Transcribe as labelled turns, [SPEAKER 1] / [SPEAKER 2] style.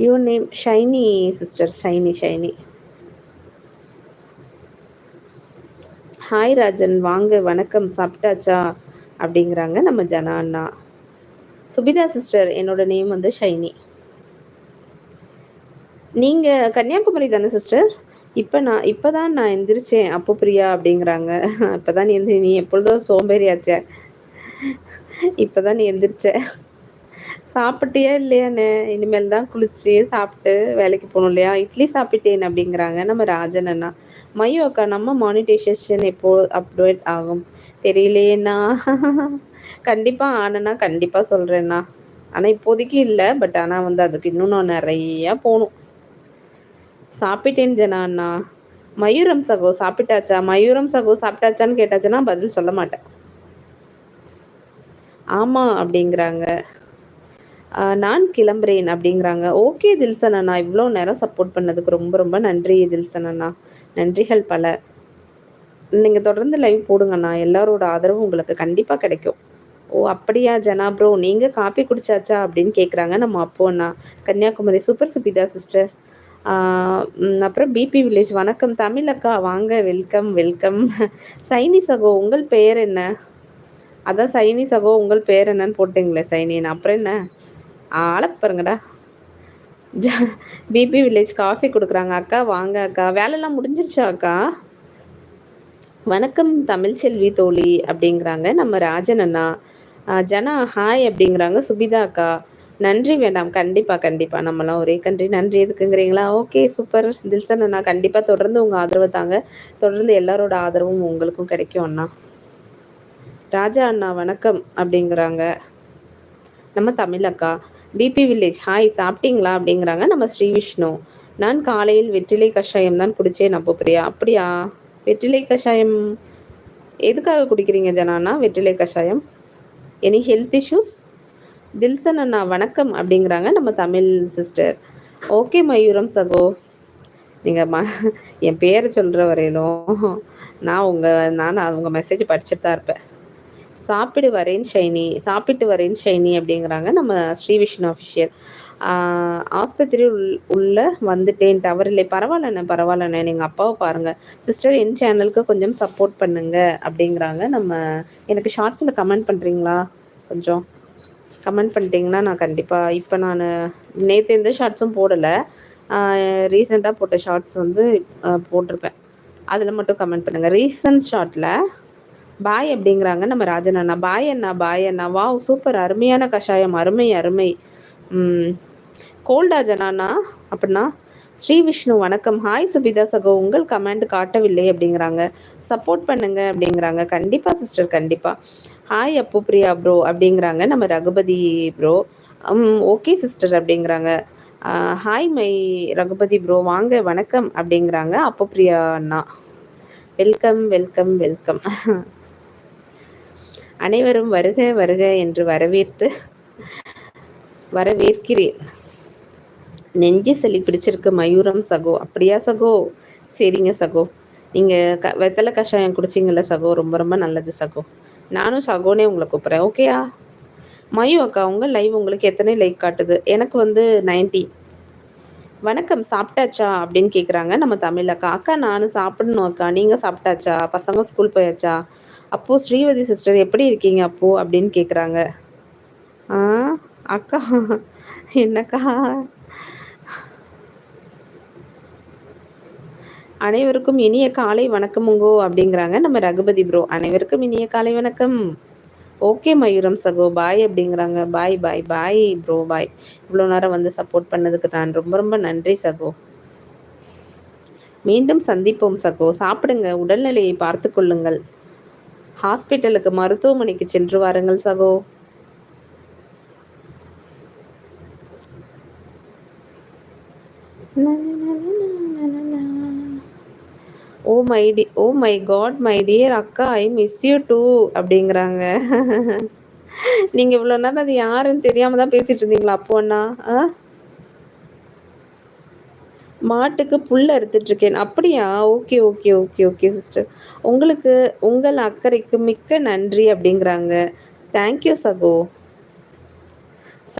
[SPEAKER 1] Your name Shiny sister, Shiny Shiny. Hi Rajan, வாங்க, வணக்கம், சாப்பிட்டாச்சா அப்படிங்கிறாங்க நம்ம ஜனா அண்ணா. சுபிதா சிஸ்டர், என்னோட நேம் வந்து ஷைனி. நீங்கள் கன்னியாகுமரி தானே சிஸ்டர்? இப்போ தான் நான் எந்திரிச்சேன் அப்போ பிரியா அப்படிங்கிறாங்க. இப்போ தான் நீ எப்பொழுதும் சோம்பேறியாச்சே, இப்போ தான் நீ எந்திரிச்ச. சாப்பிட்டியா இல்லையாண்ணே? இனிமேல் தான் குளிச்சு சாப்பிட்டு வேலைக்கு போகணும் இல்லையா? இட்லி சாப்பிட்டேன் அப்படிங்கிறாங்க நம்ம ராஜன் அண்ணா. மயோ அக்கா, நம்ம மானிட்டைசேஷன் எப்போ அப்டேட் ஆகும் தெரியலையேண்ணா. கண்டிப்பாக ஆனண்ணா, கண்டிப்பாக சொல்கிறேண்ணா. ஆனால் இப்போதைக்கு இல்லை, பட் ஆனால் வந்து அதுக்கு இன்னும் நான் நிறையா போகணும். சாப்பிட்டேன் ஜனா அண்ணா. மயூரம் சகோ சாப்பிட்டாச்சா? மயூரம் சகோ சாப்பிட்டாச்சான்னு கேட்டாச்சுன்னா பதில் சொல்ல மாட்டேன். ஆமாம் அப்படிங்கிறாங்க. நான் கிளம்புறேன் அப்படிங்கிறாங்க. ஓகே தில்சன் அண்ணா, இவ்வளோ நேரம் சப்போர்ட் பண்ணதுக்கு ரொம்ப ரொம்ப நன்றி தில்சன் அண்ணா. நன்றிகள் பல. நீங்கள் தொடர்ந்து லைவ் போடுங்கண்ணா, எல்லாரோட ஆதரவும் உங்களுக்கு கண்டிப்பாக கிடைக்கும். ஓ அப்படியா ஜனா ப்ரோ, நீங்கள் காப்பி குடிச்சாச்சா அப்படின்னு கேட்குறாங்க நம்ம அப்போ அண்ணா. கன்னியாகுமரி. Super Subitha sister. அப்புறம் பிபி வில்லேஜ். வணக்கம் தமிழ் அக்கா, வாங்க, வெல்கம் வெல்கம். சைனி சகோ, உங்கள் பெயர் என்ன? அதான் சைனி சகோ, உங்கள் பேர் என்னன்னு போட்டிங்களே சைனின்னு, அப்புறம் என்ன ஆளப்பாருங்கடா. பிபி வில்லேஜ் காஃபி கொடுக்குறாங்க. அக்கா வாங்க அக்கா, வேலைலாம் முடிஞ்சிருச்சா அக்கா? வணக்கம் தமிழ்ச்செல்வி தோழி அப்படிங்கிறாங்க நம்ம ராஜன் அண்ணா. ஜனா ஹாய் அப்படிங்கிறாங்க. சுபிதா அக்கா, நன்றி வேண்டாம், கண்டிப்பாக கண்டிப்பாக, நம்மளாம் ஒரே கண்ட்ரி, நன்றி எதுக்குங்கிறீங்களா? ஓகே சூப்பர் தில்சன் அண்ணா, கண்டிப்பாக தொடர்ந்து உங்கள் ஆதரவு தாங்க, தொடர்ந்து எல்லாரோட ஆதரவும் உங்களுக்கும் கிடைக்கும் அண்ணா. ராஜா அண்ணா வணக்கம் அப்படிங்கிறாங்க நம்ம தமிழ் அக்கா. பிபி வில்லேஜ் ஹாய், சாப்பிட்டீங்களா அப்படிங்கிறாங்க நம்ம ஸ்ரீ விஷ்ணு. நான் காலையில் வெற்றிலை கஷாயம் தான் குடித்தேன் அப்போ பிரியா. அப்படியா? வெற்றிலை கஷாயம் எதுக்காக குடிக்கிறீங்க ஜனானா வெற்றிலை கஷாயம்? Any health issues? தில்சன் அண்ணா வணக்கம் அப்படிங்கிறாங்க நம்ம தமிழ் சிஸ்டர். ஓகே மயூரம் சகோ, நீங்கள் என் பேரை சொல்கிற வரையிலும் நான் அவங்க மெசேஜ் படிச்சுட்டு தான் இருப்பேன். சாப்பிட்டு வரேன் ஷைனி அப்படிங்கிறாங்க நம்ம ஸ்ரீ விஷ்ணு அஃபிஷியல். ஆஸ்பத்திரி உள்ள வந்துட்டேன், டவர் இல்லை. பரவாயில்லண்ணே, நீங்கள் அப்பாவை பாருங்கள் சிஸ்டர், என் சேனலுக்கு கொஞ்சம் சப்போர்ட் பண்ணுங்க அப்படிங்கிறாங்க நம்ம. எனக்கு ஷார்ட்ஸில் கமெண்ட் பண்ணுறீங்களா? கொஞ்சம் கமெண்ட் பண்ணிட்டீங்கன்னா நான் கண்டிப்பாக, இப்போ நான் நேற்று எந்த ஷார்ட்ஸும் போடலை, ரீசெண்டாக போட்ட ஷார்ட்ஸ் வந்து போட்டிருப்பேன், அதில் மட்டும் கமெண்ட் பண்ணுங்கள். ரீசன்ட் ஷார்ட்டில் பாய் அப்படிங்கிறாங்க நம்ம ராஜன் அண்ணா. பாய் அண்ணா, வாவ் சூப்பர், அருமையான கஷாயம், அருமை அருமை. கோல்டா ஜனானா அப்படின்னா? ஸ்ரீ விஷ்ணு வணக்கம். ஹாய் சுபிதா சகோ, உங்கள் கமெண்ட் காட்டவில்லை அப்படிங்கிறாங்க. சப்போர்ட் பண்ணுங்க அப்படிங்கிறாங்க. கண்டிப்பாக சிஸ்டர், கண்டிப்பாக. ஹாய் அப்பு பிரியா ப்ரோ அப்படிங்கிறாங்க நம்ம ரகுபதி ப்ரோ. ஓகே சிஸ்டர் அப்படிங்கிறாங்க. ஹாய் மை ரகுபதி ப்ரோ, வாங்க, வணக்கம் அப்படிங்கிறாங்க அப்பு பிரியா அண்ணா. Welcome welcome welcome. அனைவரும் வருக வருக என்று வரவேற்கிறேன். நெஞ்சு சளி பிடிச்சிருக்கு மயூரம் சகோ. அப்படியா சகோ? சரிங்க சகோ. நீங்கள் வெத்தலை கஷாயம் குடிச்சிங்கல்ல சகோ, ரொம்ப ரொம்ப நல்லது சகோ. நானும் சகோனே உங்களை கூப்பிட்றேன், ஓகேயா? மயூ அக்கா, உங்கள் லைவ் உங்களுக்கு எத்தனை லைக் காட்டுது? எனக்கு வந்து 90. வணக்கம், சாப்பிட்டாச்சா அப்படின்னு கேட்குறாங்க நம்ம தமிழ் அக்கா. அக்கா நானும் சாப்பிடணும் அக்கா, நீங்கள் சாப்பிட்டாச்சா? பசங்க ஸ்கூல் போயாச்சா? அப்போ ஸ்ரீவதி சிஸ்டர் எப்படி இருக்கீங்க அப்போ அப்படின்னு கேட்குறாங்க. அக்கா என்னக்கா? அனைவருக்கும் இனிய காலை வணக்கமுங்கோ அப்படிங்கிறாங்க நம்ம ரகுபதி ப்ரோ. அனைவருக்கும் இனிய காலை வணக்கம். ஓகே மயூரம் சகோ, பாய் அப்படிங்கிறாங்க. பாய் பாய் பாய் ப்ரோ, பாய். இவ்வளோ நேரம் வந்து சப்போர்ட் பண்ணதுக்கு நான் ரொம்ப ரொம்ப நன்றி சகோ. மீண்டும் சந்திப்போம் சகோ. சாப்பிடுங்க, உடல்நிலையை பார்த்து கொள்ளுங்கள், ஹாஸ்பிட்டலுக்கு மருத்துவமனைக்கு சென்று வாருங்கள் சகோ. Oh my god my dear அக்கா, ஐ மிஸ் யூ டூ அப்படிங்கிறாங்க. நீங்கள் இவ்வளோ நேரம் அது யாருன்னு தெரியாமல் தான் பேசிகிட்டு இருந்தீங்களா அப்போ அண்ணா? மாட்டுக்கு புல் அறுத்துட்ருக்கேன். அப்படியா? Okay okay okay okay sister. உங்கள் அக்கறைக்கு மிக்க நன்றி அப்படிங்கிறாங்க. தேங்க்யூ சகோ.